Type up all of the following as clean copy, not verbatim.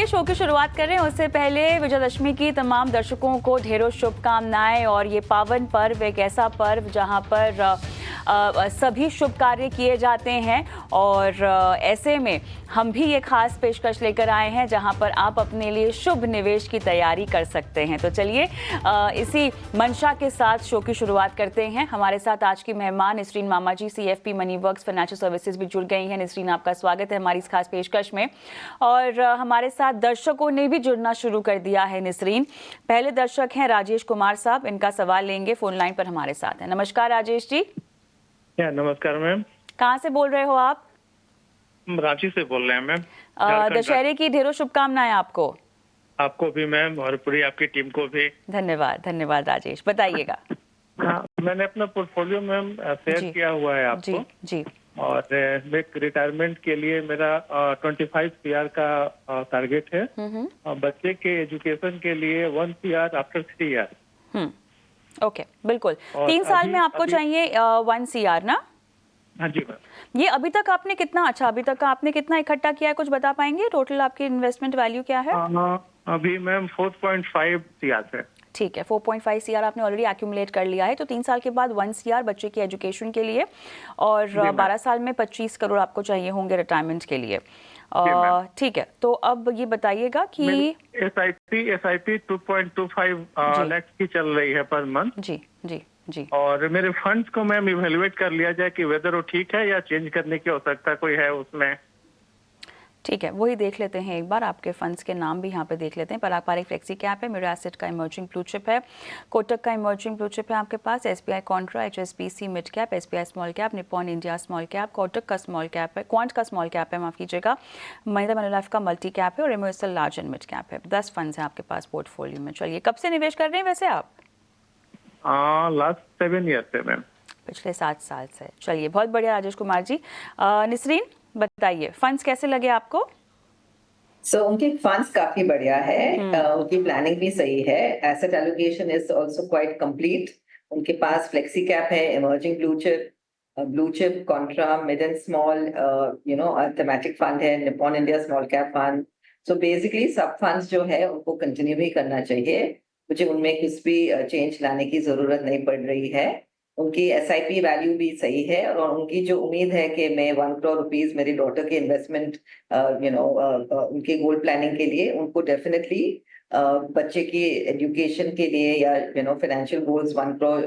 Show की शुरुआत कर रहे हैं उससे पहले विजयदशमी की तमाम दर्शकों को ढेरों शुभकामनाएं। और ये पावन पर्व एक ऐसा पर्व जहां पर सभी शुभ कार्य किए जाते हैं और ऐसे में हम भी ये खास पेशकश लेकर आए हैं जहां पर आप अपने लिए शुभ निवेश की तैयारी कर सकते हैं। तो चलिए इसी मंशा के साथ शो की शुरुआत करते हैं। हमारे साथ आज की मेहमान निसरीन मामा जी CFP money works financial services भी जुड़ गई हैं। निसरीन, आपका स्वागत है हमारी इस खास पेशकश में। और हमारे साथ दर्शकों ने भी जुड़ना शुरू कर दिया है। निसरीन, पहले दर्शक हैं राजेश कुमार साहब, इनका सवाल लेंगे, फोन लाइन पर हमारे साथ हैं। नमस्कार राजेश जी। नमस्कार मैम। कहाँ से बोल रहे हो आप? रांची से बोल रहे हैं मैम। दशहरे की ढेरों शुभकामनाएं आपको। आपको भी मैम और पूरी आपकी टीम को भी धन्यवाद। धन्यवाद राजेश, बताइएगा। हाँ, मैंने अपना पोर्टफोलियो मैम शेयर किया हुआ है आपको। जी जी। और रिटायरमेंट के लिए मेरा 25 CR का टारगेट है। और बच्चे के एजुकेशन के लिए 1 CR आफ्टर 3 ईयर। ओके, बिल्कुल। 3 साल में आपको चाहिए 1 CR ना? हाँ जी मैम। ये अभी तक आपने कितना, अभी तक आपने कितना इकट्ठा किया है, कुछ बता पाएंगे? टोटल आपकी इन्वेस्टमेंट वैल्यू क्या है? अभी मैम 4.5 CR है। ठीक है, 4.5 CR आपने ऑलरेडी एक्यूमुलेट कर लिया है। तो 3 साल के बाद 1 CR बच्चे की एजुकेशन के लिए और 12 साल में 25 करोड़ आपको चाहिए होंगे रिटायरमेंट के लिए। ठीक है, तो अब ये बताइएगा कि SIP 2.25 लाख की चल रही है पर मंथ। जी जी जी। और मेरे फंड्स को मैम इवेल्युएट कर लिया जाए कि वेदर वो ठीक है या चेंज करने की आवश्यकता कोई है उसमें। ठीक है, वही देख लेते हैं एक बार। आपके फंड्स के नाम भी यहाँ पे देख लेते हैं। पारंपरिक फ्लेक्सी कैप है, मेरा एसेट का इमर्जिंग ब्लू चिप है, कोटक का इमर्जिंग ब्लू चिप है आपके पास, SBI Contra, HSBC mid cap, SBI small cap, Nippon India small cap, Kotak का स्मॉल कैप है, क्वांट का स्मॉल कैप है, माफ कीजिएगा, महिंद्रा मैन्युलाइफ का मल्टी कैप है और एमओएसएल लार्ज एंड मिड कैप है। 10 फंड्स हैं आपके पास पोर्टफोलियो में। चलिए, कब से निवेश कर रहे हैं वैसे आप? लास्ट 7 ईयर से मैम। पिछले 7 साल से। चलिए, बहुत बढ़िया राजेश कुमार जी। निसरीन, बताइए फंड्स कैसे लगे आपको? उनके फंड्स काफी बढ़िया है। उनकी प्लानिंग भी सही है। Asset allocation is also quite complete. उनके पास फ्लेक्सी कैप है, emerging blue chip, contra, mid and small, thematic fund है, Nippon India small cap fund. So basically सब फंड्स जो है उनको कंटिन्यू ही करना चाहिए। मुझे उनमें कुछ भी चेंज लाने की जरूरत नहीं पड़ रही है। उनकी SIP वैल्यू भी सही है और उनकी जो उम्मीद है कि मैं 1 करोड़ रुपीस मेरी डॉटर के इन्वेस्टमेंट उनके गोल्ड प्लानिंग के लिए, उनको डेफिनेटली बच्चे की एजुकेशन के लिए या फाइनेंशियल गोल्स 1 करोड़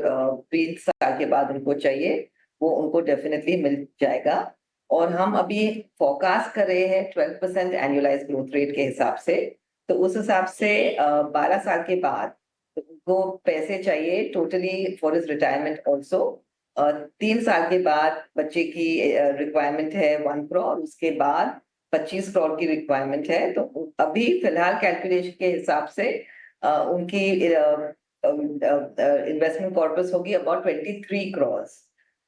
20 साल के बाद उनको चाहिए, वो उनको डेफिनेटली मिल जाएगा। और हम अभी फोरकास्ट कर रहे हैं 12% एनुअलाइज ग्रोथ रेट के हिसाब से। तो उस हिसाब से 12 साल के बाद उनको पैसे चाहिए totally for his retirement also. 3 साल के बाद बच्चे की रिक्वायरमेंट है 1 करोड़, उसके बाद 25 करोड़ की रिक्वायरमेंट है। तो अभी फिलहाल कैलकुलेशन के हिसाब से उनकी इन्वेस्टमेंट कॉर्पस होगी अबाउट 23 करोड़।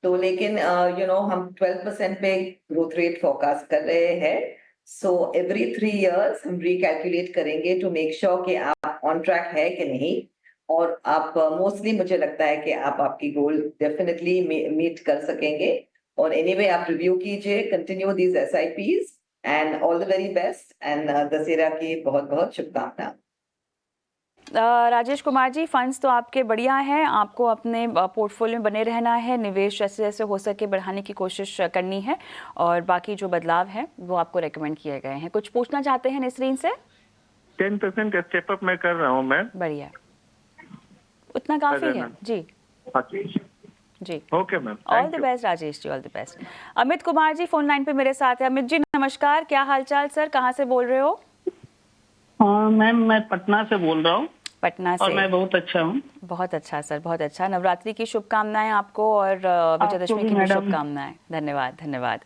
तो लेकिन हम 12% पे ग्रोथ रेट फोरकास्ट कर रहे हैं। सो एवरी 3 इयर्स हम रिकैलकुलेट करेंगे टू मेक श्योर कि आप ऑन ट्रैक है कि नहीं। और आप मोस्टली मुझे लगता है कि आप आपकी गोल डेफिनेटली मीट कर सकेंगे। और एनीवे आप रिव्यू कीजिए, continue these SIPs and all the very best and Dussehra की बहुत बहुत शुभकामनाएं। राजेश कुमार जी, फंड्स तो आपके बढ़िया हैं, आपको अपने पोर्टफोलियो में बने रहना है, निवेश जैसे जैसे हो सके बढ़ाने की कोशिश करनी है और बाकी जो बदलाव है वो आपको रेकमेंड किए गए हैं। कुछ पूछना चाहते हैं निसरीन से? 10% स्टेप अप मैं कर रहा हूँ मैम। बढ़िया, उतना काफी है जी। जी, okay ma'am, all the best Rajesh ji, all the best. Amit Kumar ji phone line पे मेरे साथ है। अमित जी नमस्कार, क्या हालचाल सर, कहाँ से बोल रहे हो? मैम मैं पटना से बोल रहा हूँ। पटना से? और मैं बहुत अच्छा हूँ। बहुत अच्छा सर, बहुत अच्छा। नवरात्रि की शुभकामनाएं आपको और विजयदशमी की भी शुभकामनाएं। धन्यवाद धन्यवाद।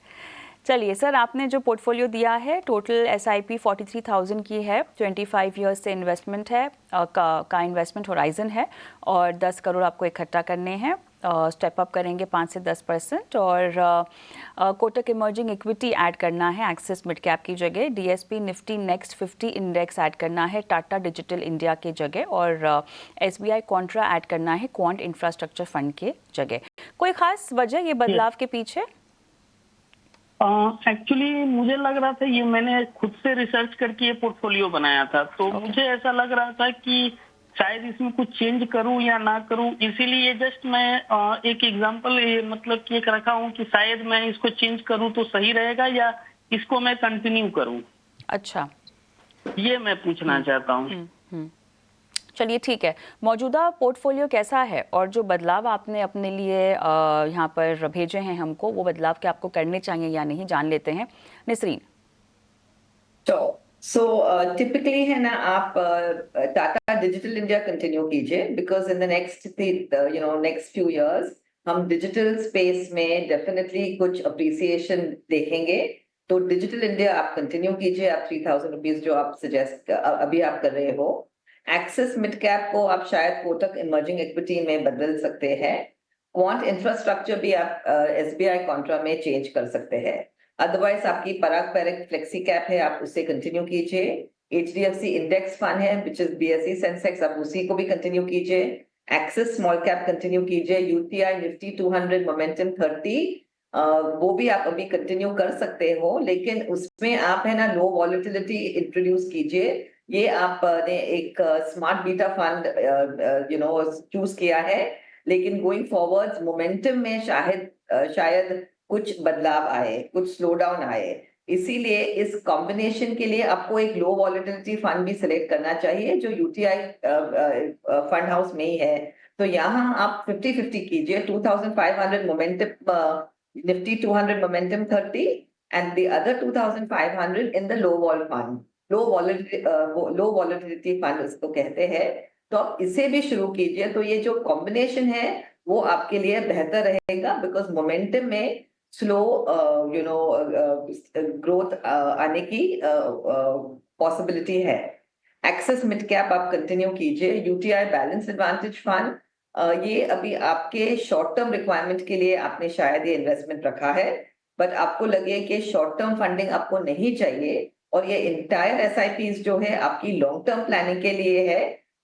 चलिए सर, आपने जो पोर्टफोलियो दिया है टोटल SIP 43,000 की है, 25 इयर्स से इन्वेस्टमेंट है, का इन्वेस्टमेंट होराइजन है और 10 करोड़ आपको इकट्ठा करने हैं। स्टेप अप करेंगे 5 से 10% और कोटक इमर्जिंग इक्विटी ऐड करना है एक्सिस मिड कैप की जगह, DSP Nifty next 50 index add करना है टाटा डिजिटल इंडिया के जगह और SBI कॉन्ट्रा ऐड करना है क्वांट इंफ्रास्ट्रक्चर फंड के जगह। कोई खास वजह ये बदलाव के पीछे? एक्चुअली मुझे लग रहा था, ये मैंने खुद से रिसर्च करके ये पोर्टफोलियो बनाया था, तो मुझे ऐसा लग रहा था कि शायद इसमें कुछ चेंज करूं या ना करूं, इसीलिए जस्ट मैं एक एग्जांपल ये मतलब कि एक रखा हूं कि शायद मैं इसको चेंज करूं तो सही रहेगा या इसको मैं कंटिन्यू करूं, अच्छा। ये मैं पूछना चाहता हूं। चलिए ठीक है, मौजूदा पोर्टफोलियो कैसा है और जो बदलाव आपने अपने लिए यहाँ पर भेजे हैं हमको, वो बदलाव क्या आपको करने चाहिए या नहीं, जान लेते हैं। निसरीन। सो टिपिकली है ना, आप टाटा डिजिटल इंडिया कंटिन्यू कीजिए, because in the next few years हम डिजिटल स्पेस में डेफिनेटली कुछ अप्रिसिएशन देखेंगे। तो डिजिटल इंडिया आप कंटिन्यू कीजिए, आप 3000 रुपीज जो आप सजेस्ट अभी आप कर रहे हो। एक्सिस मिड कैप को आप शायद कोटक इमर्जिंग इक्विटी में बदल सकते हैं। क्वांट इंफ्रास्ट्रक्चर भी आप SBI कॉन्ट्रा में चेंज कर सकते हैं। अदरवाइज आपकी पराग पैरिक फ्लेक्सी कैप है, आप उससे कंटिन्यू कीजिए। HDFC इंडेक्स फंड है विच इज BSE सेंसेक्स, आप उसी को भी कंटिन्यू कीजिए। एक्सिस स्मॉल कैप कंटिन्यू कीजिए। UTI निफ्टी 200 मोमेंटम 30 वो भी आप अभी कंटिन्यू कर सकते हो, लेकिन उसमें आप है ना लो वॉलेटिलिटी इंट्रोड्यूस कीजिए। ये आपने एक स्मार्ट बीटा फंड चूज किया है, लेकिन गोइंग फॉरवर्ड मोमेंटम में शायद कुछ बदलाव आए, कुछ स्लो डाउन आए। इसीलिए इस कॉम्बिनेशन के लिए आपको एक लो वॉलेटिलिटी फंड भी सिलेक्ट करना चाहिए जो UTI फंड हाउस में ही है। तो यहाँ आप 50-50 कीजिए। 2500 momentum Nifty 200 momentum 30 and the other 2500 in the low wall fund. Low volatility fund उसको कहते हैं। तो आप इसे भी शुरू कीजिए। तो ये जो कॉम्बिनेशन है वो आपके लिए बेहतर रहेगा, बिकॉज मोमेंटम में स्लो ग्रोथ आने की पॉसिबिलिटी है। एक्सेस मिड कैप आप कंटिन्यू कीजिए। UTI बैलेंस एडवांटेज फंड ये अभी आपके शॉर्ट टर्म रिक्वायरमेंट के लिए आपने शायद ये इन्वेस्टमेंट रखा है, बट आपको लगे कि शॉर्ट टर्म फंडिंग आपको नहीं चाहिए और ये इंटायर SIPs जो है आपकी लॉन्ग टर्म प्लानिंग के लिए है,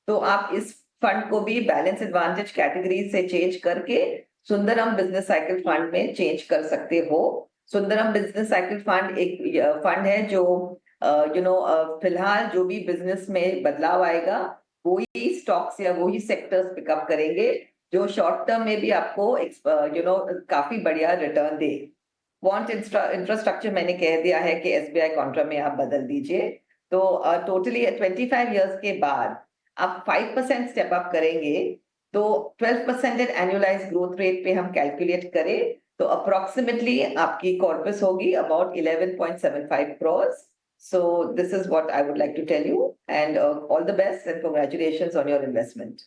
तो आप इस फंड को भी बैलेंस एडवांटेज कैटेगरी से चेंज करके सुंदरम बिजनेस साइकिल फंड में चेंज कर सकते हो। सुंदरम बिजनेस साइकिल फंड एक फंड है जो फिलहाल जो भी बिजनेस में बदलाव आएगा वही स्टॉक्स या वही सेक्टर्स पिकअप करेंगे जो शॉर्ट टर्म में भी आपको काफी बढ़िया रिटर्न दे। क्वांट इंफ्रास्ट्रक्चर मैंने कह दिया है कि SBI कॉन्ट्रा में आप बदल दीजिए। तो टोटली 25 इयर्स के बाद आप 5% स्टेप अप करेंगे, तो 12% एनुअलाइज ग्रोथ रेट पे हम कैलकुलेट करें तो अप्रोक्सीमेटली आपकी कॉर्पस होगी about 11.75 crores. So this is what I would like to tell you, and all the best and congratulations on your investment.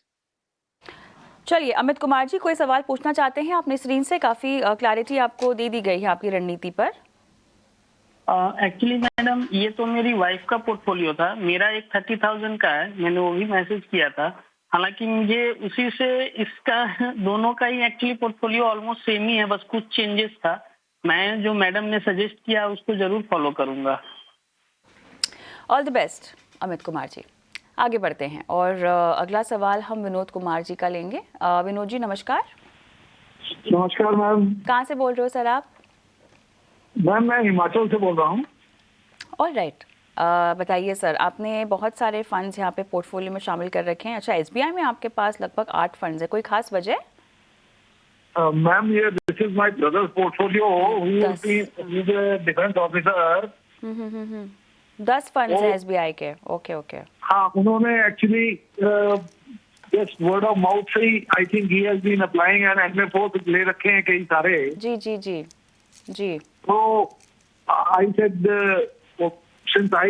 चलिए अमित कुमार जी, कोई सवाल पूछना चाहते हैं आप निसरीन से? काफी क्लैरिटी आपको दे दी गई है आपकी रणनीति पर। एक्चुअली मैडम, ये तो मेरी वाइफ का पोर्टफोलियो था, मेरा एक 30,000 का है, मैंने वो भी मैसेज किया था। हालांकि मुझे उसी से इसका दोनों का ही एक्चुअली पोर्टफोलियो ऑलमोस्ट सेम ही है, बस कुछ चेंजेस था। मैं जो मैडम ने सजेस्ट किया उसको जरूर फॉलो करूंगा। All the best Amit Kumar ji. आगे बढ़ते हैं और अगला सवाल हम विनोद कुमार जी का लेंगे। विनोद जी नमस्कार। नमस्कार मैम। कहाँ से बोल रहे हो सर आप? मैम मैं हिमाचल से बोल रहा हूँ। ऑल राइट, बताइए सर, आपने बहुत सारे फंड्स यहाँ पे पोर्टफोलियो में शामिल कर रखे हैं। अच्छा, SBI में आपके पास लगभग 8 फंड्स है, कोई खास वजह? मैम ये this is my brother's portfolio, who is a defence officer. 10 funds हैं SBI के। Okay okay. हाँ, उन्होंने actually just word of mouth से ही I think he has been applying and MF4 ले रखे हैं कई सारे। जी जी जी जी। तो I said since I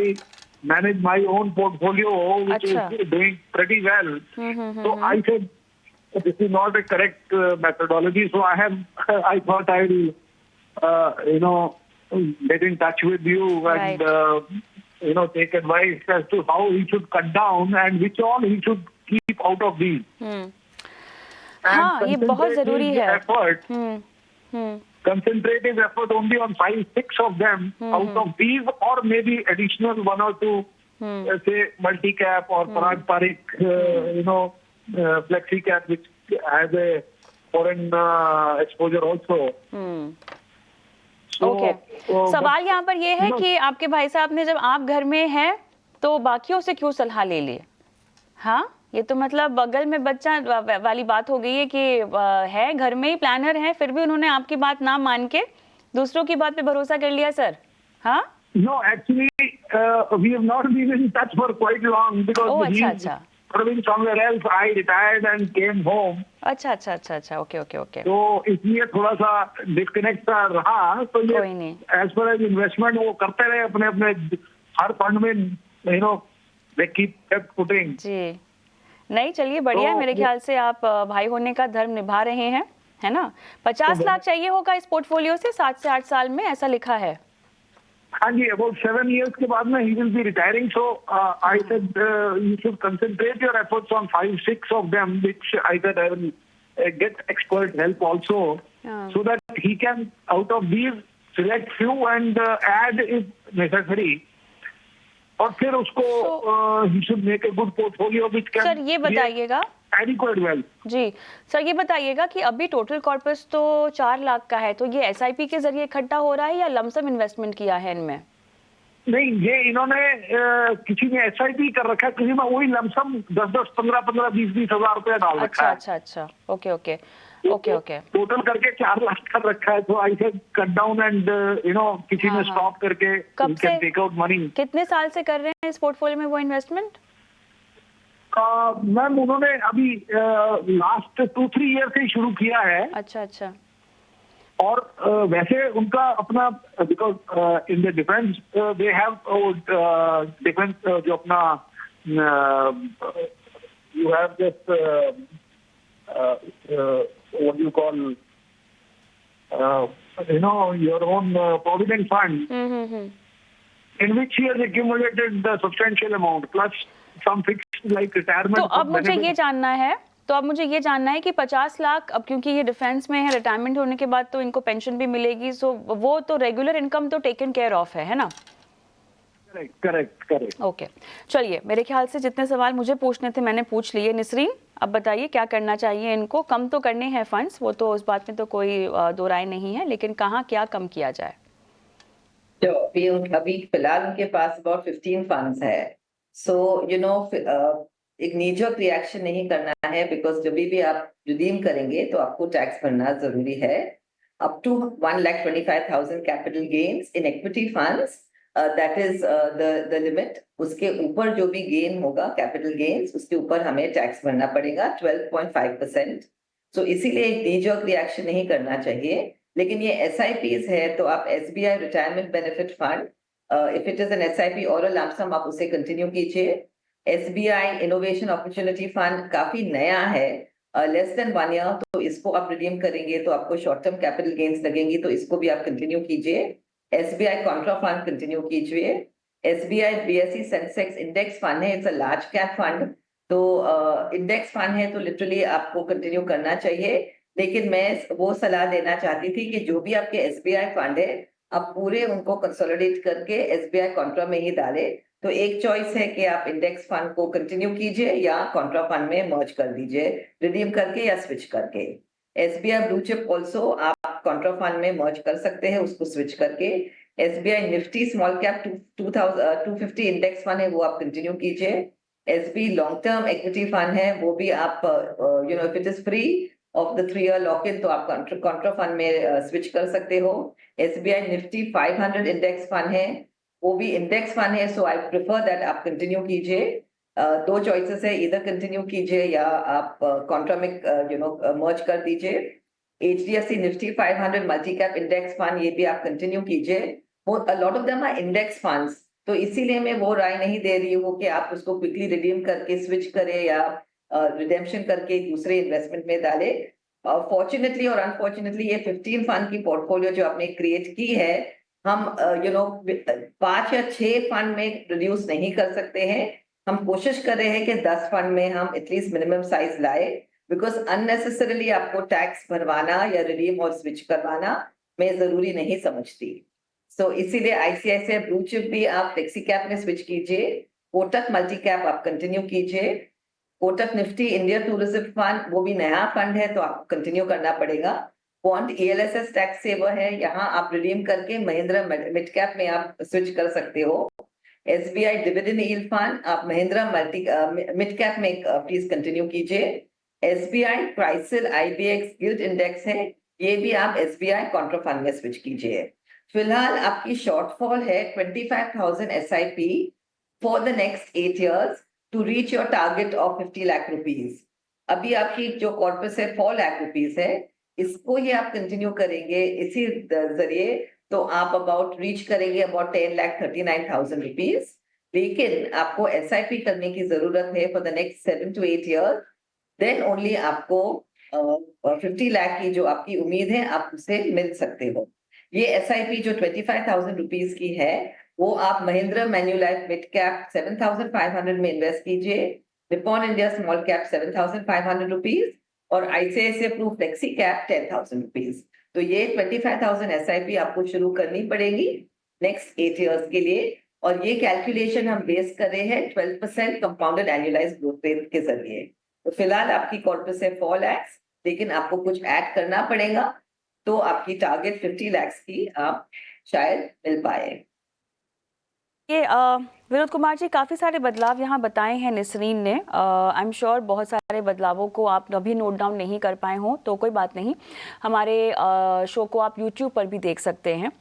manage my own portfolio which is doing pretty well, so I said this is not a correct methodology, so I thought I will get in touch with you and take advice as to how he should cut down and which all he should keep out of these. हाँ, ये बहुत जरूरी है। Concentrative effort only on 5-6 of them out of these, or maybe additional 1 or 2, say multi-cap or Parag Parikh, flexi-cap, which has a foreign exposure also. Okay, सवाल यहाँ पर ये है कि आपके भाई साहब ने, जब आप घर में हैं तो बाकियों से क्यों सलाह ले ली? हाँ, ये तो मतलब बगल में बच्चा वाली बात हो गई है कि है घर में ही प्लानर है, फिर भी उन्होंने आपकी बात ना मान के दूसरों की बात पे भरोसा कर लिया सर। हाँ, No, actually, we have not been in touch for quite long because oh he अच्छा is अच्छा serving somewhere else. I retired and came home. अच्छा अच्छा अच्छा अच्छा, ओके ओके ओके, तो इसलिए थोड़ा सा डिस्कनेक्ट सा रहा। तो ये कोई नहीं। एज पर एज इन्वेस्टमेंट वो करते रहे अपने अपने हर फंड में, you know, they keep putting. जी नहीं, चलिए बढ़िया है, तो मेरे ख्याल से आप भाई होने का धर्म निभा रहे हैं, है ना। 50 लाख चाहिए होगा इस पोर्टफोलियो से 7 से 8 साल में, ऐसा लिखा है। हाँ जी, अबाउट 7 years के बाद में he will be retiring, so I said you should concentrate your efforts on 5-6 of them, which I said I will get expert help also, so that he can out of these select few and add if necessary, और फिर उसको he should make a good portfolio which can sir ये बताइएगा, adequate wealth. जी sir ये बताइएगा कि अभी total corpus तो 4 लाख का है, तो ये एसआईपी के जरिए इकट्ठा हो रहा है या लमसम इन्वेस्टमेंट किया है इनमें? नहीं, ये इन्होंने किसी ने एसआईपी कर रखा है, किसी में वही लमसम 10-10, 15-15, 20-20 हजार रुपया डाल रखा अच्छा है। अच्छा अच्छा, okay okay okay okay, total करके 4 लाख कर रखा है। तो I said cut down and you know किसी ने स्टॉप करके कब से टेक आउट मनी। कितने साल से कर रहे हैं इस पोर्टफोलियो में वो इन्वेस्टमेंट? मैम उन्होंने अभी लास्ट 2-3 ईयर से ही शुरू किया है। अच्छा अच्छा, और वैसे उनका अपना, because in the defence they have defence जो अपना you have this what you call you know your own provident fund in which he has accumulated the substantial amount plus some fixed like retirement. तो अब मुझे ये जानना है कि 50 लाख, अब क्योंकि ये डिफेंस में है, रिटायरमेंट होने के बाद तो इनको पेंशन भी मिलेगी, सो वो तो रेगुलर इनकम तो टेकन केयर ऑफ है ना? करेक्ट। ओके, चलिए मेरे ख्याल से जितने सवाल मुझे पूछने थे मैंने पूछ लिए। निसरीन, अब बताइए क्या करना चाहिए इनको? कम तो करने हैं फंड्स, वो तो उस बात में तो कोई दो राय नहीं है, लेकिन कहाँ क्या कम किया जाए? तो अभी फिलहाल उनके पास अबाउट 15 फंड्स है। सो यू नो एक नीजर्क रिएक्शन नहीं करना है, बिकॉज जब भी आप रिडीम करेंगे तो आपको टैक्स भरना जरूरी है। Up to 1,25,000 capital gains in equity funds, that is the limit. उसके ऊपर जो भी गेन होगा कैपिटल गेन्स, उसके ऊपर हमें टैक्स भरना पड़ेगा 12.5%। सो इसीलिए एक नीजर्क रिएक्शन नहीं करना चाहिए। लेकिन ये SIPs है, तो आप SBI retirement benefit fund, if it is an SIP और अ लंप सम, आप उसे कंटिन्यू कीजिए। SBI इनोवेशन अपॉर्चुनिटी फंड काफी नया है, लेस देन 1 ईयर, तो इसको आप रिडीम करेंगे तो आपको शॉर्ट टर्म कैपिटल गेन्स लगेंगी, तो इसको भी आप कंटिन्यू कीजिए। SBI कॉन्ट्रा फंड कंटिन्यू कीजिए। SBI BSE Sensex index fund है, it's a large cap fund, तो इंडेक्स फंड है तो लिटरली आपको कंटिन्यू करना चाहिए। लेकिन मैं वो सलाह देना चाहती थी कि जो भी आपके SBI फंड है, आप पूरे उनको कंसोलिडेट करके SBI कॉन्ट्रा में ही डालें। तो एक चॉइस है कि आप इंडेक्स फंड को कंटिन्यू कीजिए या कॉन्ट्रा फंड में मर्ज कर दीजिए, रिडीम करके या स्विच करके। SBI ब्लू चिप ऑल्सो आप कॉन्ट्रा फंड में मर्ज कर सकते हैं, उसको स्विच करके। SBI Nifty small cap 250 index fund है, वो आप कंटिन्यू कीजिए। SB long term equity fund है, वो भी आप you know if it is free of the 3 ear lock in, तो आप कॉन्ट्रा फंड में स्विच कर सकते हो। SBI निफ्टी 500 इंडेक्स फंड है, वो भी इंडेक्स फंड है, सो आई प्रेफर दैट आप कंटिन्यू कीजिए। दो चॉइसेस है, इधर कंटिन्यू कीजिए या आप कॉन्ट्रा में यू नो मर्ज कर दीजिए। HDFC Nifty 500 multi cap index fund, ये भी आप कंटिन्यू कीजिए। Lot of them are index funds, तो इसीलिए मैं वो राय नहीं दे रही हूँ कि आप उसको क्विकली रिडीम करके स्विच करें या रिडेम्पशन करके दूसरे इन्वेस्टमेंट में डाले। फॉर्चुनेटली और अनफॉर्चुनेटली ये 15 फंड की पोर्टफोलियो जो आपने क्रिएट की है, हम यू नो 5 या 6 फंड में रिड्यूस नहीं कर सकते हैं। हम कोशिश कर रहे हैं कि 10 फंड में हम एटलीस्ट मिनिमम साइज लाए, बिकॉज अननेसेसरली आपको टैक्स भरवाना या रिडीम और स्विच करवाना मैं जरूरी नहीं समझती। सो इसीलिए ICICI ब्लू चिप भी आप फ्लेक्सी कैप में स्विच कीजिए। कोटक मल्टी कैप आप कंटिन्यू कीजिए। Kotak Nifty India tourism fund, वो भी नया फंड है तो आपको कंटिन्यू करना पड़ेगा। क्वांट ELSS टैक्स सेवर है, यहाँ आप रिडीम करके महिंद्रा मिड कैप में आप स्विच कर सकते हो। SBI डिविडेंड यील्ड फंड आप महिंद्रा मिड कैप में प्लीज कंटिन्यू कीजिए। SBI Crisil IBX gilt index है, ये भी आप SBI कॉन्ट्रा फंड में स्विच कीजिए। फिलहाल आपकी शॉर्टफॉल है 25,000 SIP for the next 8 years to reach your target of 50 lakh rupees. अभी आपकी जो कॉर्पस है 4 लाख रुपीज है, इसको ही आप कंटिन्यू करेंगे इसी जरिए तो आप अबाउट रीच करेंगे अबाउट 10,39,000 रुपीज। लेकिन आपको SIP करने की जरूरत है for the next 7 to 8 years, then only आपको 50 लाख की जो आपकी उम्मीद है आप उसे मिल सकते हो। ये SIP जो 25,000 रुपीज की है वो आप महिंद्रा मैन्युलाइफ मिड कैप 7,500 में इन्वेस्ट कीजिए, Nippon India small cap 7,500 rupees और ICICI Pru flexi cap 10,000 rupees. तो ये 25,000 SIP आपको शुरू करनी पड़ेगी नेक्स्ट 8 years के लिए, और ये कैलकुलेशन हम बेस कर रहे हैं 12% कंपाउंडेड एनुअलाइज्ड ग्रोथ रेट के जरिए। तो फिलहाल आपकी कॉर्पस है 4 lakhs, लेकिन आपको कुछ ऐड करना पड़ेगा तो आपकी टारगेट 50 lakhs की आप शायद मिल पाए। ये विनोद कुमार जी, काफ़ी सारे बदलाव यहाँ बताए हैं निसरीन ने। आई एम श्योर बहुत सारे बदलावों को आप अभी नोट डाउन नहीं कर पाए हों, तो कोई बात नहीं, हमारे शो को आप यूट्यूब पर भी देख सकते हैं।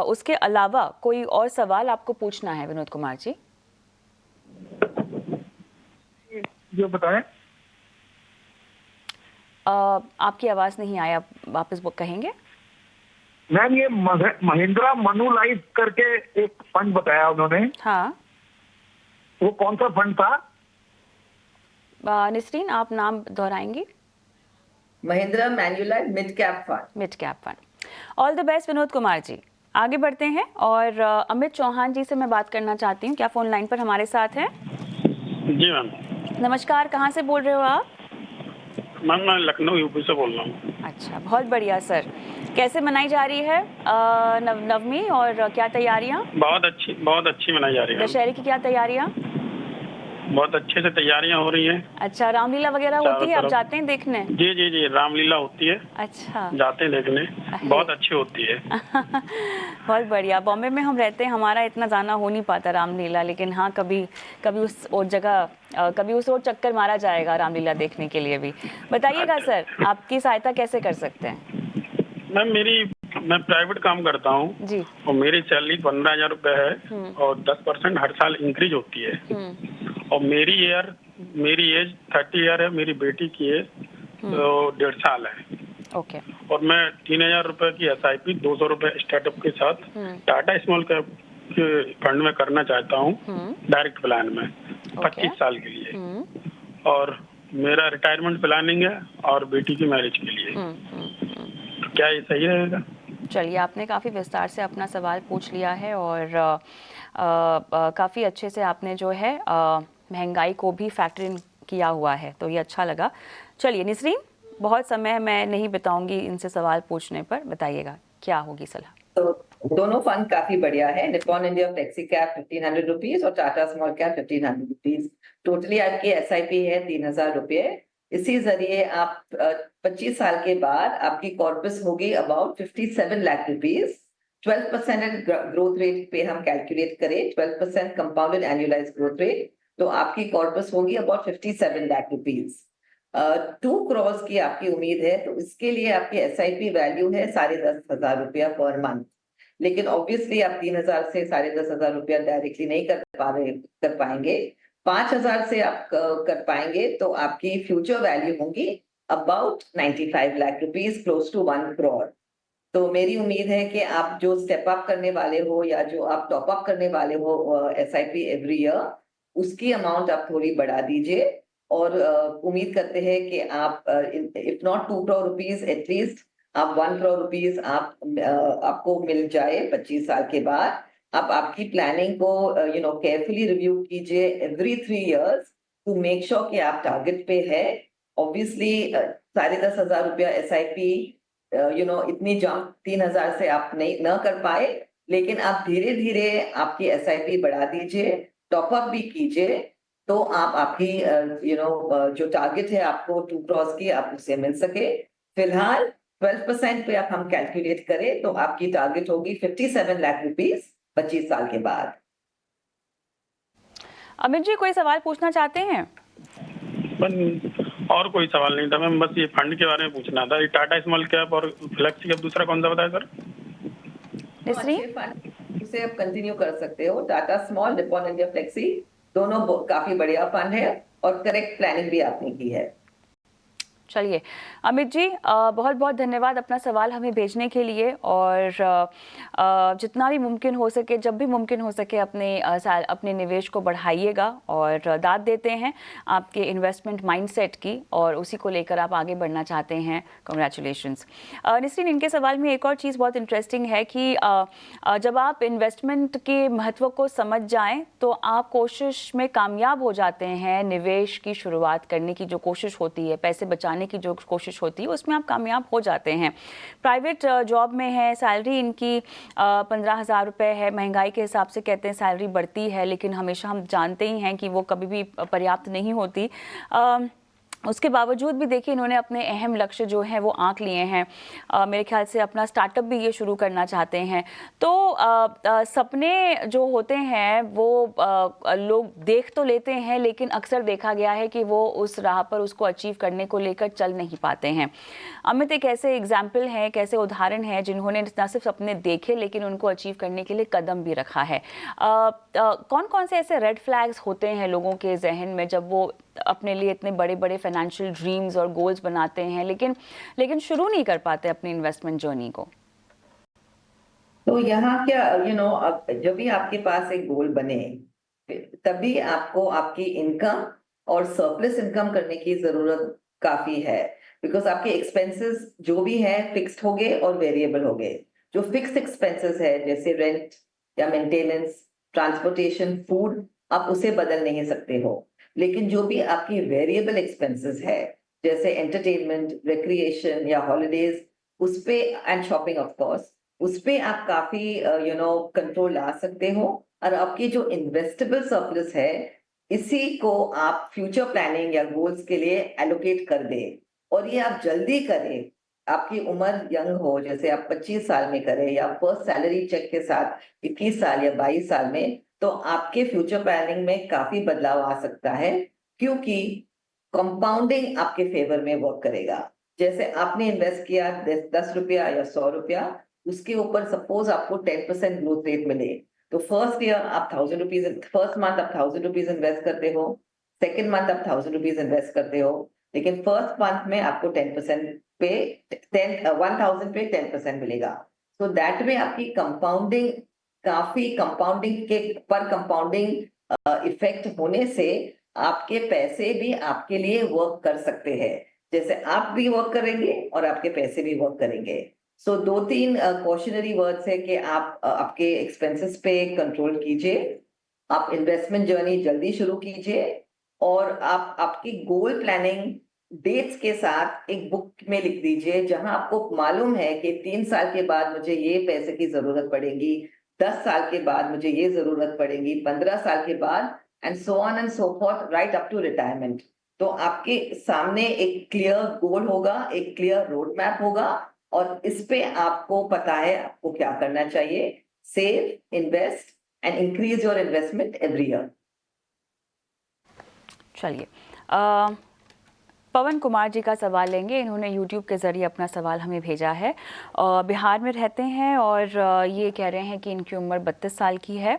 उसके अलावा कोई और सवाल आपको पूछना है विनोद कुमार जी? जो बताएं। आपकी आवाज़ नहीं आई, आप वापस वो कहेंगे? मैम ये महिंद्रा मनु लाइफ करके एक फंड बताया उन्होंने, हाँ, वो कौन सा फंड था? निसरीन आप नाम दोहराएंगी? Mahindra Manulife mid cap fund. Mid cap fund. All the best Vinod Kumar ji. आगे बढ़ते हैं और अमित चौहान जी से मैं बात करना चाहती हूँ। क्या फोन लाइन पर हमारे साथ हैं? जी मैम। नमस्कार, कहाँ से बोल रहे हो आप? मैम मैं लखनऊ यूपी से बोल रहा हूँ। अच्छा, बहुत बढ़िया सर। कैसे मनाई जा रही है नवमी और क्या तैयारियाँ? बहुत अच्छी मनाई जा रही है। दशहरे की क्या तैयारियाँ? बहुत अच्छे से तैयारियां हो रही हैं। अच्छा, रामलीला वगैरह होती है, आप जाते हैं देखने? जी जी जी, रामलीला होती है। अच्छा, जाते हैं देखने, बहुत अच्छी होती है। बहुत बढ़िया। बॉम्बे में हम रहते हैं, हमारा इतना जाना हो नहीं पाता रामलीला, लेकिन हाँ कभी उस और जगह कभी उस और चक्कर मारा जाएगा रामलीला देखने के लिए भी। बताइएगा सर, आपकी सहायता कैसे कर सकते हैं? मैम मैं प्राइवेट काम करता हूँ जी, और मेरी सैलरी 15,000 रुपए है और 10% हर साल इंक्रीज होती है। और मेरी एज 30 ईयर है, मेरी बेटी की एज तो 1.5 साल है। ओके। और मैं 3,000 रुपए की SIP 200 रुपए स्टार्टअप के साथ टाटा स्मॉल कैप के फंड में करना चाहता हूँ, डायरेक्ट प्लान में 25 साल के लिए। और मेरा रिटायरमेंट प्लानिंग है और बेटी की मैरिज के लिए। तो क्या ये सही रहेगा? चलिए, आपने काफ़ी विस्तार से अपना सवाल पूछ लिया है और काफ़ी अच्छे से आपने जो है महंगाई को भी फैक्टर इन किया हुआ है, तो ये अच्छा लगा। चलिए निसरीन, बहुत समय मैं नहीं बिताऊंगी इनसे सवाल पूछने पर, बताइएगा क्या होगी सलाह? तो दोनों फंड काफी बढ़िया है। Nippon India flexi cap 1,500 rupees और Tata small cap 1,500 rupees. Totally आपकी SIP है 3,000 रुपये। इसी जरिए आप 25 साल के बाद आपकी कॉर्पस होगी about 57 lakh rupees. 12% growth rate पे हम कैलकुलेट करें, 12% कंपाउंडेड एनुअलाइज्ड ग्रोथ रेट, तो आपकी कॉर्पस होगी अबाउट 57 लाख रुपीज। 2 crores की आपकी उम्मीद है, तो इसके लिए आपकी SIP वैल्यू है 10,500 रुपया पर मंथ। लेकिन ऑब्वियसली आप 3,000 से 10,500 रुपया डायरेक्टली नहीं कर पाएंगे। 5,000 से आप कर पाएंगे तो आपकी फ्यूचर वैल्यू होगी about 95 lakh rupees, close to 1 crore। तो मेरी उम्मीद है कि आप जो स्टेप अप करने वाले हो या जो आप टॉप अप करने वाले हो SIP एवरी ईयर, उसकी अमाउंट आप थोड़ी बढ़ा दीजिए और उम्मीद करते हैं कि आप if not 2 crore rupees at least आप 1 crore रुपीज आपको मिल जाए 25 साल के बाद। आप आपकी प्लानिंग को केयरफुली रिव्यू कीजिए every 3 years to make sure कि आप टारगेट पे है। ऑब्वियसली 10,500 रुपया SIP इतनी जंप 3,000 से आप न कर पाए, लेकिन आप धीरे धीरे आपकी SIP बढ़ा दीजिए, टॉपअप भी कीजिए, तो आप आपकी जो टारगेट है आपको 2 crores की, आप उससे मिल सके। फिलहाल 12% पे आप हम कैलकुलेट करें तो आपकी टारगेट होगी 57 लाख रुपीस 25 साल के बाद। अमित जी, कोई सवाल पूछना चाहते हैं? और कोई सवाल नहीं था मैम, बस ये फंड के बारे में पूछना था। ये टाटा स्मॉल कैप और फ्लेक्सी कैप, दूसरा कौन सा बताया सर? निसरीन? अच्छे फंड उसे आप कंटिन्यू कर सकते हो। Tata small, Nippon India flexi दोनों काफी बढ़िया फंड है और करेक्ट प्लानिंग भी आपने की है। चलिए अमित जी, बहुत बहुत धन्यवाद अपना सवाल हमें भेजने के लिए, और जितना भी मुमकिन हो सके, जब भी मुमकिन हो सके, अपने निवेश को बढ़ाइएगा, और दाद देते हैं आपके इन्वेस्टमेंट माइंडसेट की, और उसी को लेकर आप आगे बढ़ना चाहते हैं। कॉन्ग्रेचुलेशंस। निसरीन, इनके सवाल में एक और चीज़ बहुत इंटरेस्टिंग है कि जब आप इन्वेस्टमेंट के महत्व को समझ जाएं तो आप कोशिश में कामयाब हो जाते हैं। निवेश की शुरुआत करने की जो कोशिश होती है, पैसे बचाने की जो कोशिश होती है, उसमें आप कामयाब हो जाते हैं। प्राइवेट जॉब में है, सैलरी इनकी 15,000 रुपये है। महंगाई के हिसाब से कहते हैं सैलरी बढ़ती है, लेकिन हमेशा हम जानते ही हैं कि वो कभी भी पर्याप्त नहीं होती। उसके बावजूद भी देखिए, इन्होंने अपने अहम लक्ष्य जो हैं वो आंक लिए हैं। मेरे ख्याल से अपना स्टार्टअप भी ये शुरू करना चाहते हैं। तो सपने जो होते हैं वो लोग देख तो लेते हैं, लेकिन अक्सर देखा गया है कि वो उस राह पर उसको अचीव करने को लेकर चल नहीं पाते हैं। अमित एक ऐसे एग्जाम्पल हैं, एक ऐसे उदाहरण हैं जिन्होंने न सिर्फ सपने देखे, लेकिन उनको अचीव करने के लिए कदम भी रखा है। कौन कौन से ऐसे रेड फ्लैग्स होते हैं लोगों के जहन में जब वो अपने लिए इतने बड़े बड़े फाइनेंशियल ड्रीम्स और गोल्स बनाते हैं, लेकिन शुरू नहीं कर पाते अपनी इन्वेस्टमेंट जर्नी को? तो यहाँ क्या अब जब भी आपके पास एक गोल बने, तभी आपको आपकी इनकम और सरप्लस इनकम करने की जरूरत काफी है। बिकॉज आपके एक्सपेंसेस जो भी है फिक्स्ड हो गए और वेरिएबल हो गए। जो फिक्स्ड एक्सपेंसेस है जैसे रेंट या मेंटेनेंस, ट्रांसपोर्टेशन, फूड, आप उसे बदल नहीं सकते हो। लेकिन जो भी आपकी वेरिएबल एक्सपेंसेस है जैसे एंटरटेनमेंट, रिक्रिएशन या हॉलीडेज, उस पे एंड शॉपिंग ऑफ कोर्स, उस पे आप काफी कंट्रोल ला सकते हो। और आपकी जो इन्वेस्टेबल सरप्लस है, इसी को आप फ्यूचर प्लानिंग या गोल्स के लिए एलोकेट कर दे। और ये आप जल्दी करें। आपकी उम्र यंग हो, जैसे आप 25 साल में करें या फर्स्ट सैलरी चेक के साथ 21 साल या 22 साल में, तो आपके फ्यूचर प्लानिंग में काफी बदलाव आ सकता है, क्योंकि कंपाउंडिंग आपके फेवर में वर्क करेगा। जैसे आपने इन्वेस्ट किया 10 रुपया या 100 रुपया, उसके ऊपर सपोज आपको 10% ग्रोथ रेट मिले, तो फर्स्ट ईयर आप 1000 रुपीज, फर्स्ट मंथ आप 1000 रुपीज इन्वेस्ट करते हो, सेकेंड मंथ आप 1000 रुपीज इन्वेस्ट करते हो, लेकिन फर्स्ट मंथ में आपको 10% पे 1000 पे 10% मिलेगा। सो दैट वे आपकी कंपाउंडिंग, काफी कंपाउंडिंग के पर कंपाउंडिंग इफेक्ट होने से आपके पैसे भी आपके लिए वर्क कर सकते हैं। जैसे आप भी वर्क करेंगे और आपके पैसे भी वर्क करेंगे। सो 2-3 कॉशनरी वर्ड्स है कि आप आपके एक्सपेंसेस पे कंट्रोल कीजिए, आप इन्वेस्टमेंट जर्नी जल्दी शुरू कीजिए, और आप आपकी गोल प्लानिंग डेट्स के साथ एक बुक में लिख दीजिए, जहां आपको मालूम है कि 3 साल के बाद मुझे ये पैसे की जरूरत पड़ेगी, 10 साल के बाद मुझे ये जरूरत पड़ेगी, 15 साल के बाद, and so on and so forth, right up to retirement. तो आपके सामने एक क्लियर गोल होगा, एक क्लियर रोड मैप होगा, और इस पे आपको पता है आपको क्या करना चाहिए। Save, invest and increase your investment every year. चलिए, पवन कुमार जी का सवाल लेंगे। इन्होंने YouTube के ज़रिए अपना सवाल हमें भेजा है। बिहार में रहते हैं और ये कह रहे हैं कि इनकी उम्र 32 साल की है,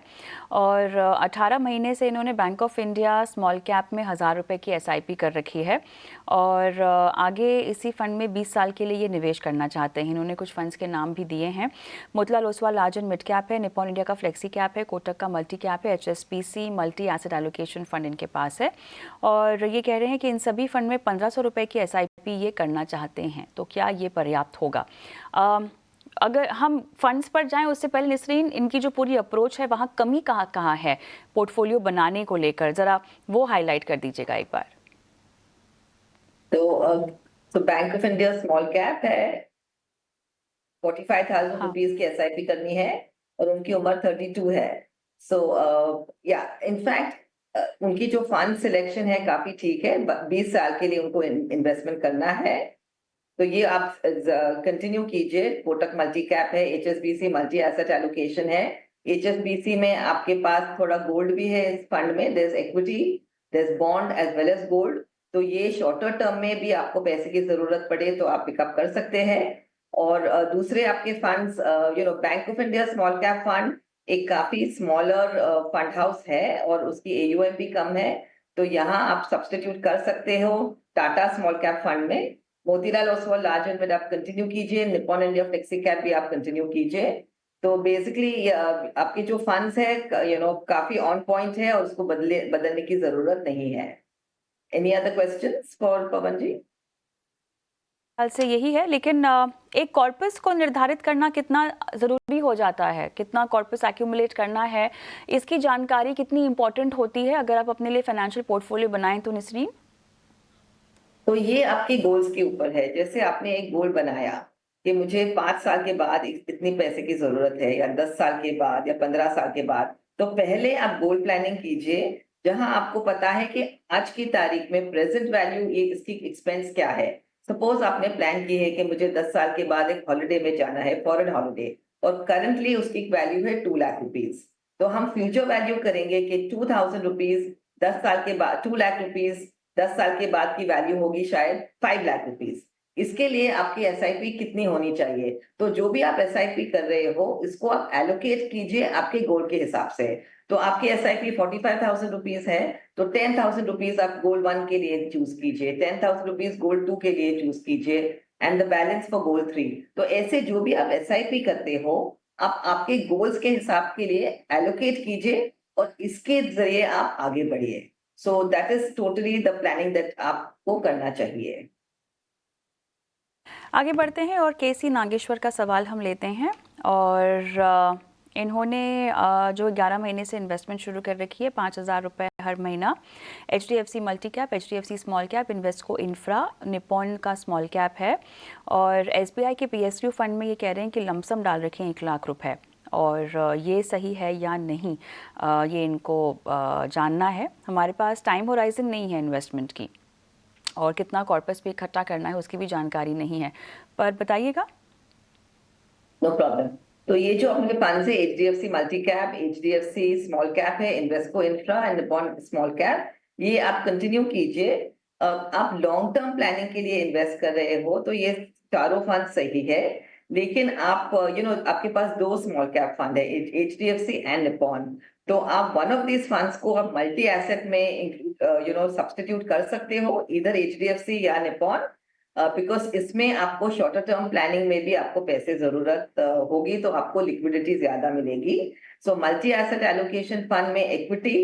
और 18 महीने से इन्होंने bank of India small cap में 1000 रुपये की SIP कर रखी है, और आगे इसी फंड में 20 साल के लिए ये निवेश करना चाहते हैं। इन्होंने कुछ फंड्स के नाम भी दिए हैं। Motilal Oswal large and mid cap है, निप्पॉन इंडिया का फ्लेक्सी कैप है, कोटक का मल्टी कैप है, HSBC multi asset allocation fund इनके पास है। और ये कह रहे हैं कि इन सभी फंड में 1500 रुपये की SIP ये करना चाहते हैं, तो क्या ये पर्याप्त होगा? अगर हम फंड्स पर जाएं उससे पहले निसरीन, इनकी जो पूरी अप्रोच है वहाँ कमी कहाँ है पोर्टफोलियो बनाने को लेकर, जरा वो हाईलाइट कर दीजिएगा एक बार। तो bank of India small cap है, 45,000 रुपीज की SIP करनी है, और उनकी उम्र 32 है। सो या इनफैक्ट उनकी जो फंड सिलेक्शन है काफी ठीक है। 20 साल के लिए उनको इन्वेस्टमेंट करना है, तो ये आप कंटिन्यू कीजिए। कोटक मल्टी कैप है, HSBC मल्टी एसेट एलोकेशन है। HSBC में आपके पास थोड़ा गोल्ड भी है इस फंड में, there is equity, there is bond as well as gold. तो ये शॉर्टर टर्म में भी आपको पैसे की जरूरत पड़े तो आप पिकअप कर सकते हैं। और दूसरे आपके funds, bank of India small cap fund एक काफी स्मॉलर फंड हाउस है और उसकी AUM भी कम है, तो यहाँ आप सब्स्टिट्यूट कर सकते हो टाटा स्मॉल कैप फंड में। Motilal Oswal large and mid आप कंटिन्यू कीजिए, निप्पॉन इंडिया फ्लेक्सी कैप भी आप कंटिन्यू कीजिए। तो बेसिकली आपके जो फंड्स है काफी ऑन पॉइंट है और उसको बदलने की जरूरत नहीं है। एनी अदर क्वेश्चंस फॉर पवन जी? हाल से यही है, लेकिन एक कॉर्पस को निर्धारित करना कितना ज़रूरी हो जाता है, कितना कॉर्पस एक्यूमुलेट करना है, इसकी जानकारी कितनी इम्पोर्टेंट होती है अगर आप अपने लिए फाइनेंशियल पोर्टफोलियो बनाएं तो निसरीन? तो ये आपके गोल्स के ऊपर है। जैसे आपने एक गोल बनाया कि मुझे 5 साल के बाद इतनी पैसे की जरूरत है, या 10 साल के बाद, या 15 साल के बाद, तो पहले आप गोल प्लानिंग कीजिए जहां आपको पता है कि आज की तारीख में प्रेजेंट वैल्यू ये इसकी एक्सपेंस क्या है। सपोज आपने प्लान की है कि मुझे 10 साल के बाद एक हॉलिडे में जाना है, फॉरेन हॉलिडे, और करंटली उसकी वैल्यू है 2 लाख रुपीज। तो हम फ्यूचर वैल्यू करेंगे कि 2000 रुपीज 10 साल के बाद, 2 लाख रुपीज 10 साल के बाद की वैल्यू होगी शायद 5 लाख रुपीज। इसके लिए आपकी SIP कितनी होनी चाहिए? तो जो भी आप SIP कर रहे हो इसको आप एलोकेट कीजिए आपके गोल के हिसाब से। तो आपकी SIP 45,000 रुपीज है, तो 10,000 रुपीज आप गोल 1 के लिए चूज कीजिए, 10,000 रुपीज गोल 2 के लिए चूज कीजिए, एंड द बैलेंस फॉर गोल 3। तो ऐसे जो भी आप SIP करते हो आप आपके गोल्स के हिसाब के लिए एलोकेट कीजिए और इसके जरिए आप आगे बढ़िए। So that is totally the planning that आपको करना चाहिए। आगे बढ़ते हैं और KC नागेश्वर का सवाल हम लेते हैं। और इन्होंने जो 11 महीने से इन्वेस्टमेंट शुरू कर रखी है, 5,000 रुपये हर महीना, HDFC multi cap, HDFC small cap, Invesco infra, Nippon का स्मॉल कैप है, और SBI के PSU फंड में ये कह रहे हैं कि लमसम डाल रखे हैं 1 लाख रुपए, और ये सही है या नहीं, ये इनको जानना है। हमारे पास टाइम होराइजन नहीं है इन्वेस्टमेंट की, और कितना कॉर्पस भी इकट्ठा करना है उसकी भी जानकारी नहीं है, पर बताइएगा। No problem. तो ये जो अपने फंड है HDFC multi cap, HDFC small cap है, Invesco infra and Nippon small cap, ये आप कंटिन्यू कीजिए। आप लॉन्ग टर्म प्लानिंग के लिए इन्वेस्ट कर रहे हो तो ये चारों फंड सही है, लेकिन आप आपके पास 2 स्मॉल कैप फंड है, HDFC एंड निप्पॉन। तो आप वन ऑफ दीज फंड्स को आप मल्टी एसेट में सब्स्टिट्यूट कर सकते हो, इधर HDFC या निप्पॉन, बिकॉज इसमें आपको शॉर्टर टर्म प्लानिंग में भी आपको पैसे जरूरत होगी, तो आपको लिक्विडिटी ज्यादा मिलेगी। So multi asset allocation fund में इक्विटी,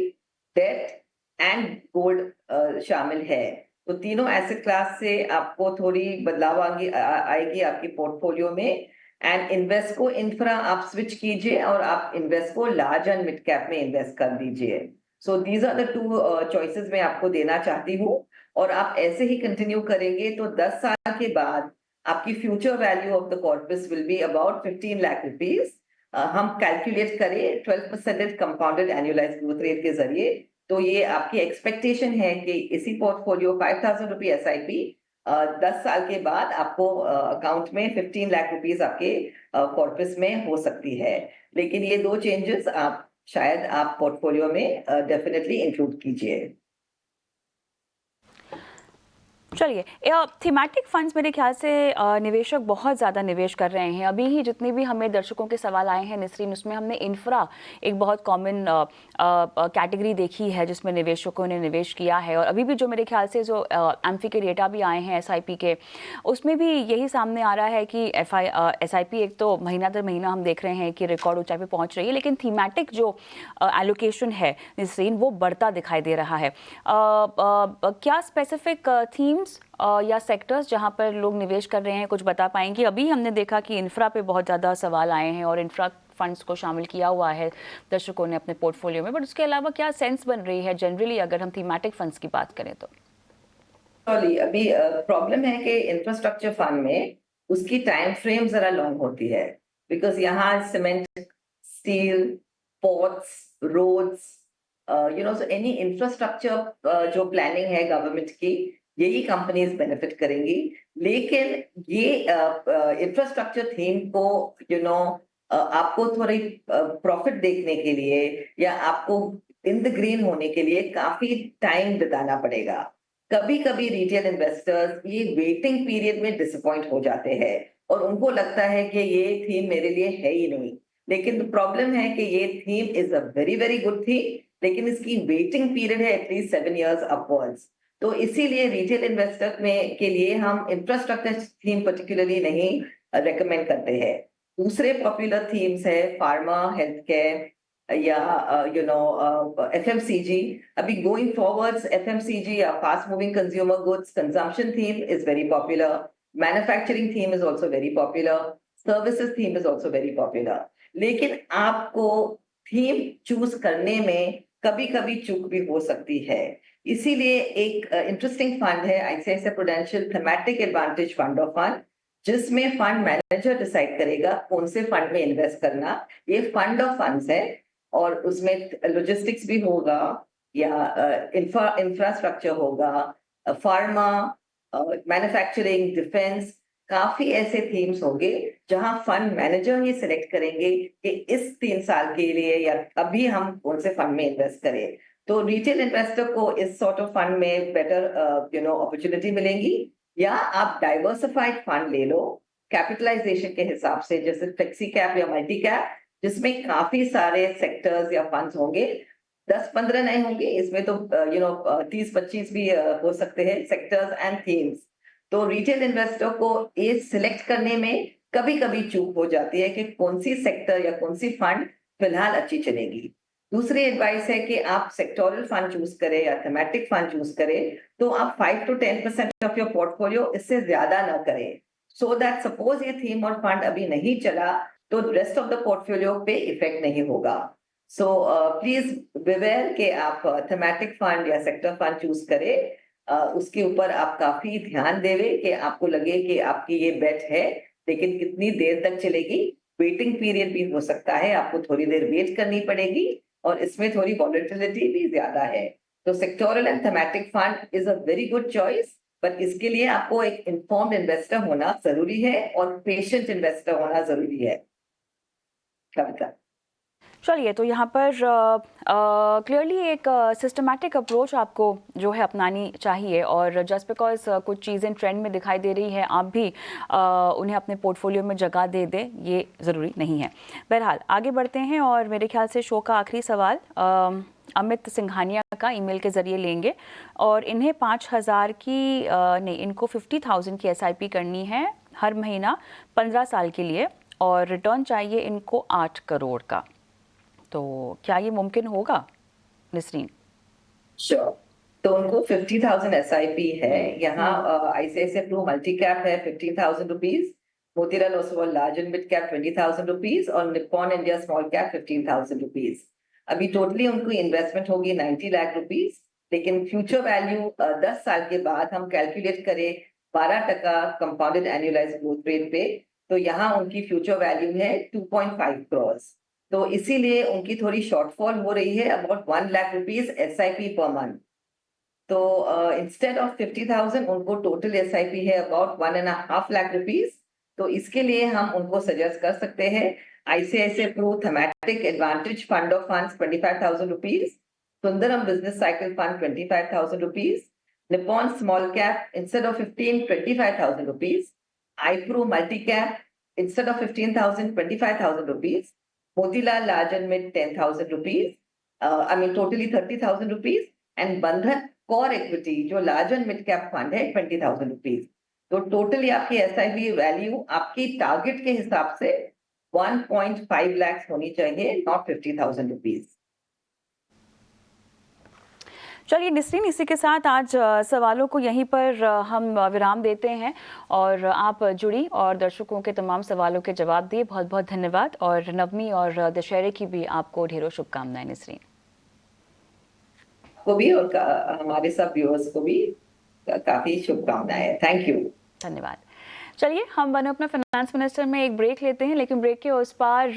डेट एंड गोल्ड शामिल है। तो तीनों एसेट क्लास से आपको थोड़ी बदलाव आएगी आपकी पोर्टफोलियो में। एंड इन्वेस्को इंफ्रा आप स्विच कीजिए और आप Invesco large and mid cap में इन्वेस्ट कर दीजिए। So these are the 2 choices मैं आपको देना चाहती हूँ, और आप ऐसे ही कंटिन्यू करेंगे तो 10 साल के बाद आपकी future value of the corpus will be about 15 lakh rupees. हम कैलकुलेट करें 12% कंपाउंडेड एनुअलाइज्ड ग्रोथ रेट के जरिए, तो ये आपकी एक्सपेक्टेशन है कि इसी पोर्टफोलियो 5,000 रुपये SIP 10 साल के बाद आपको अकाउंट में 15 लाख रुपीज आपके कॉर्पस में हो सकती है। लेकिन ये 2 चेंजेस आप शायद आप पोर्टफोलियो में डेफिनेटली इंक्लूड कीजिए। चलिए, थीमेटिक फंड्स मेरे ख्याल से निवेशक बहुत ज़्यादा निवेश कर रहे हैं। अभी ही जितनी भी हमें दर्शकों के सवाल आए हैं निसरीन, उसमें हमने इंफ्रा एक बहुत कॉमन कैटेगरी देखी है जिसमें निवेशकों ने निवेश किया है, और अभी भी जो मेरे ख्याल से जो एम्फी के डेटा भी आए हैं SIP के, उसमें भी यही सामने आ रहा है कि SIP एक तो महीना दर महीना हम देख रहे हैं कि रिकॉर्ड ऊंचाई पे पहुंच रही है, लेकिन थीमेटिक जो एलोकेशन है निसरीन वो बढ़ता दिखाई दे रहा है। क्या स्पेसिफिक थीम्स या सेक्टर्स जहां पर लोग निवेश कर रहे हैं कुछ बता पाएंगे? अभी हमने देखा कि इंफ्रा पे बहुत ज़्यादा सवाल आए हैं और इंफ्रा फंड्स को शामिल किया हुआ है दर्शकों ने अपने पोर्टफोलियो में, बट उसके अलावा क्या सेंस बन रही है जनरली अगर हम थीमेटिक फंड्स की बात करें तो? अभी प्रॉब्लम है कि इंफ्रास्ट्रक्चर फंड में उसकी टाइम फ्रेम जरा लॉन्ग होती है, बिकॉज यहाँ cement, steel, ports, roads, so any infrastructure जो प्लानिंग है गवर्नमेंट की, यही कंपनीज बेनिफिट करेंगी। लेकिन ये इंफ्रास्ट्रक्चर थीम को आपको थोड़ी प्रॉफिट देखने के लिए या आपको इन द ग्रीन होने के लिए काफी टाइम बिताना पड़ेगा। कभी कभी रिटेल इन्वेस्टर्स ये वेटिंग पीरियड में डिसअपॉइंट हो जाते हैं और उनको लगता है कि ये थीम मेरे लिए है ही नहीं। लेकिन प्रॉब्लम है कि ये theme is a very very good theme, लेकिन इसकी वेटिंग पीरियड है एटलीस्ट 7 years अपवर्ड्स। तो इसीलिए रिटेल इन्वेस्टर में के लिए हम इंफ्रास्ट्रक्चर थीम पर्टिकुलरली नहीं रेकमेंड करते हैं। दूसरे पॉपुलर थीम्स है फार्मा, हेल्थ केयर या FMCG। अभी गोइंग फॉरवर्ड्स FMCG या fast moving consumer goods consumption theme is very popular, manufacturing theme is also very popular, services theme is also very popular. लेकिन आपको theme choose करने में कभी कभी चूक भी हो सकती है। इसीलिए एक इंटरेस्टिंग फंड है ICICI prudential thematic advantage fund of fund, जिसमें फंड मैनेजर डिसाइड करेगा कौन से फंड में इन्वेस्ट करना। ये फंड ऑफ फंड्स है और उसमें लॉजिस्टिक्स भी होगा या इंफ्रास्ट्रक्चर होगा, फार्मा, मैन्युफैक्चरिंग, डिफेंस, काफी ऐसे थीम्स होंगे जहां फंड मैनेजर ही सिलेक्ट करेंगे कि इस 3 साल के लिए या अभी हम कौन से फंड में इन्वेस्ट करें। तो रिटेल इन्वेस्टर को इस सॉर्ट ऑफ फंड में बेटर अपॉर्चुनिटी मिलेंगी, या आप डाइवर्सिफाइड फंड ले लो कैपिटलाइजेशन के हिसाब से, जैसे फ्लेक्सी कैप या मल्टी कैप, जिसमें काफी सारे सेक्टर्स या फंड्स होंगे। 10-15 नहीं होंगे इसमें, तो 30-25 भी हो सकते हैं सेक्टर्स एंड थीम्स। तो रिटेल इन्वेस्टर को ये सिलेक्ट करने में कभी कभी चूक हो जाती है कि कौन सी सेक्टर या कौन सी फंड फिलहाल अच्छी चलेगी। दूसरी एडवाइस है कि आप सेक्टोरल फंड चूज करें या थीमेटिक फंड चूज करें, तो आप 5 to 10% ऑफ योर पोर्टफोलियो इससे ज्यादा ना करें, सो दैट सपोज ये थीम और फंड अभी नहीं चला तो रेस्ट ऑफ द पोर्टफोलियो पे इफेक्ट नहीं होगा। सो प्लीज बिवेयर कि आप थीमेटिक फंड या सेक्टर फंड चूज करें। उसके ऊपर आप काफी ध्यान देवे कि आपको लगे कि आपकी ये बेट है, लेकिन कितनी देर तक चलेगी। वेटिंग पीरियड भी हो सकता है, आपको थोड़ी देर वेट करनी पड़ेगी और इसमें थोड़ी वॉलेटिलिटी भी ज्यादा है। तो sectoral and thematic fund is a very good choice, पर इसके लिए आपको एक इन्फॉर्म्ड इन्वेस्टर होना जरूरी है और पेशेंट इन्वेस्टर होना जरूरी है। कविता, चलिए, तो यहाँ पर क्लियरली एक सिस्टमैटिक अप्रोच आपको जो है अपनानी चाहिए, और जस्ट बिकॉज कुछ चीज़ें ट्रेंड में दिखाई दे रही है आप भी उन्हें अपने पोर्टफोलियो में जगह दे दें, ये ज़रूरी नहीं है। बहरहाल आगे बढ़ते हैं और मेरे ख्याल से शो का आखिरी सवाल अमित सिंघानिया का ईमेल के ज़रिए लेंगे, और इन्हें 5,000 की नहीं, इनको 50,000 की SIP करनी है हर महीना 15 साल के लिए, और रिटर्न चाहिए इनको 8 करोड़ का। तो क्या ये मुमकिन होगा निसरीन? श्योर। तो उनको 50,000 SIP है। यहाँ ICICI Pru मल्टी कैप है 15,000 rupees, Motilal Oswal large and mid cap 20,000 rupees और Nippon India small cap 15,000 rupees. अभी टोटली उनको इन्वेस्टमेंट होगी 90 लाख रुपीज, लेकिन फ्यूचर वैल्यू 10 साल के बाद हम कैलकुलेट करें 12% कंपाउंडेड एनुअलाइज्ड ग्रोथ रेट पे, तो यहाँ उनकी फ्यूचर वैल्यू है 2.5 करोड़। तो इसीलिए उनकी थोड़ी शॉर्टफॉल हो रही है, about 1 lakh rupees SIP per month. तो इंस्टेड ऑफ 50,000 उनको टोटल SIP है अबाउट 1.5 लाख रुपीज। तो इसके लिए हम उनको सजेस्ट कर सकते हैं ICICI Pru thematic advantage fund of funds 25,000 rupees, Sundaram business cycle fund 25,000 rupees, Nippon small cap instead of 15 25,000 rupees, iPru multi cap instead of 15,000 25,000 rupees, Motilal Large and Mid 10,000 rupees, totally 30,000 rupees, and Bandhan Core Equity जो large and mid cap fund है 20,000 rupees। तो totally आपकी SIP value आपकी target के हिसाब से 1.5 लाख होनी चाहिए, नॉट 50,000 रुपीज। चलिए निसरीन, इसी के साथ आज सवालों को यहीं पर हम विराम देते हैं, और आप जुड़ी और दर्शकों के तमाम सवालों के जवाब दिए, बहुत बहुत धन्यवाद। और नवमी और दशहरे की भी आपको ढेरों शुभकामनाएं निसरीन। को भी और हमारे सब व्यूअर्स को भी काफी शुभकामनाएं। Thank you. धन्यवाद। चलिए हम बने अपना फाइनेंस मिनिस्टर में एक ब्रेक लेते हैं, लेकिन ब्रेक के उस पार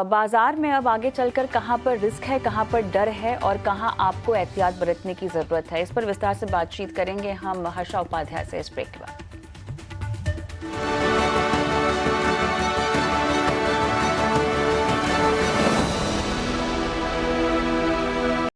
बाजार में अब आगे चलकर कहां पर रिस्क है, कहां पर डर है और कहां आपको एहतियात बरतने की जरूरत है, इस पर विस्तार से बातचीत करेंगे हम हर्षा उपाध्याय से इस ब्रेक के बाद।